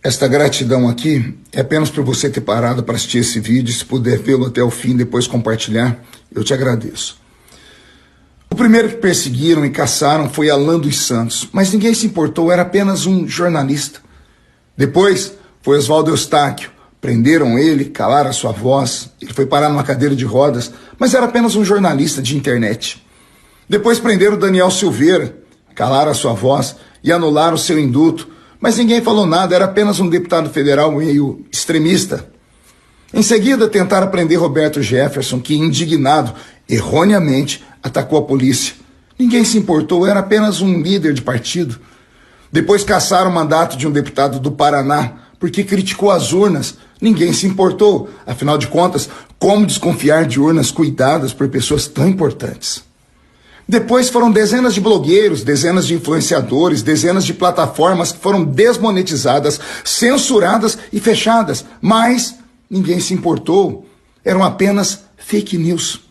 Esta gratidão aqui é apenas por você ter parado para assistir esse vídeo. Se puder vê-lo até o fim, depois compartilhar, eu te agradeço. O primeiro que perseguiram e caçaram foi Alan dos Santos, mas ninguém se importou, era apenas um jornalista. Depois foi Oswaldo Eustáquio. Prenderam ele, calaram a sua voz, ele foi parar numa cadeira de rodas, mas era apenas um jornalista de internet. Depois prenderam Daniel Silveira, calaram a sua voz e anularam o seu indulto, mas ninguém falou nada, era apenas um deputado federal meio extremista. Em seguida, tentaram prender Roberto Jefferson, que, indignado, erroneamente, atacou a polícia. Ninguém se importou, era apenas um líder de partido. Depois caçaram o mandato de um deputado do Paraná, porque criticou as urnas. Ninguém se importou. Afinal de contas, como desconfiar de urnas cuidadas por pessoas tão importantes? Depois foram dezenas de blogueiros, dezenas de influenciadores, dezenas de plataformas que foram desmonetizadas, censuradas e fechadas. Mas ninguém se importou. Eram apenas fake news.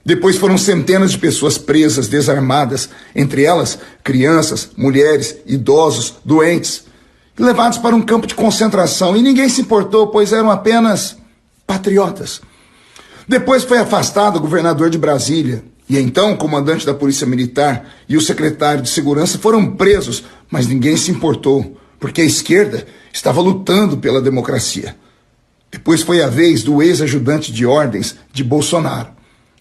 Depois foram centenas de pessoas presas, desarmadas, entre elas crianças, mulheres, idosos, doentes, levados para um campo de concentração, e ninguém se importou, pois eram apenas patriotas. Depois foi afastado o governador de Brasília, e então o comandante da Polícia Militar e o secretário de Segurança foram presos, mas ninguém se importou, porque a esquerda estava lutando pela democracia. Depois foi a vez do ex-ajudante de ordens de Bolsonaro.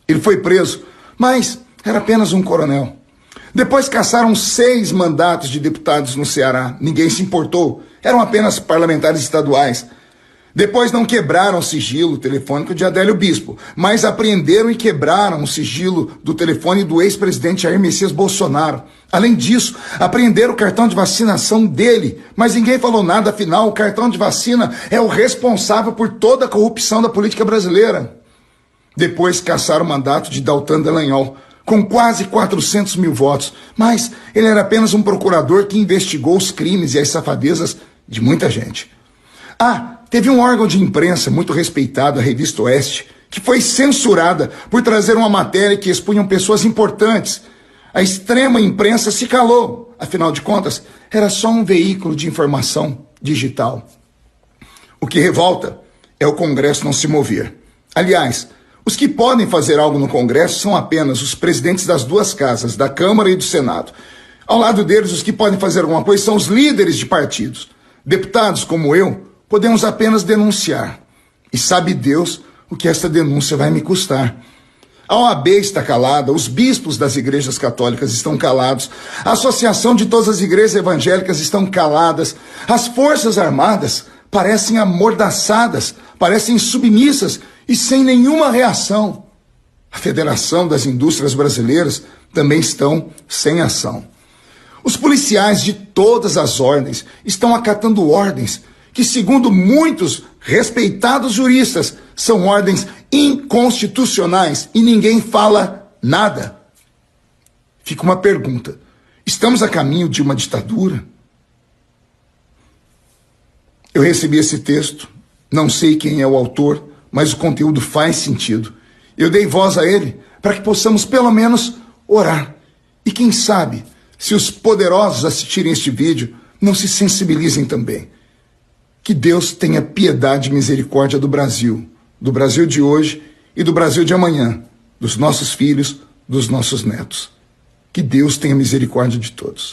Ele foi preso, mas era apenas um coronel. Depois caçaram 6 mandatos de deputados no Ceará. Ninguém se importou. Eram apenas parlamentares estaduais. Depois não quebraram o sigilo telefônico de Adélio Bispo, mas apreenderam e quebraram o sigilo do telefone do ex-presidente Jair Messias Bolsonaro. Além disso, apreenderam o cartão de vacinação dele, mas ninguém falou nada, afinal o cartão de vacina é o responsável por toda a corrupção da política brasileira. Depois caçaram o mandato de Deltan Dallagnol, com quase 400 mil votos, mas ele era apenas um procurador que investigou os crimes e as safadezas de muita gente. Teve um órgão de imprensa muito respeitado, a Revista Oeste, que foi censurada por trazer uma matéria que expunham pessoas importantes. A extrema imprensa se calou, afinal de contas, era só um veículo de informação digital. O que revolta é o Congresso não se mover. Aliás, os que podem fazer algo no Congresso são apenas os presidentes das 2 casas, da Câmara e do Senado. Ao lado deles, os que podem fazer alguma coisa são os líderes de partidos. Deputados como eu, podemos apenas denunciar. E sabe Deus o que esta denúncia vai me custar. A OAB está calada, os bispos das igrejas católicas estão calados, a Associação de todas as igrejas evangélicas estão caladas, as Forças Armadas parecem amordaçadas, parecem submissas e sem nenhuma reação. A Federação das Indústrias Brasileiras também estão sem ação. Os policiais de todas as ordens estão acatando ordens que, segundo muitos respeitados juristas, são ordens inconstitucionais e ninguém fala nada. Fica uma pergunta: estamos a caminho de uma ditadura? Eu recebi esse texto, não sei quem é o autor, mas o conteúdo faz sentido. Eu dei voz a ele para que possamos pelo menos orar. E quem sabe, se os poderosos assistirem este vídeo, não se sensibilizem também. Que Deus tenha piedade e misericórdia do Brasil de hoje e do Brasil de amanhã, dos nossos filhos, dos nossos netos. Que Deus tenha misericórdia de todos.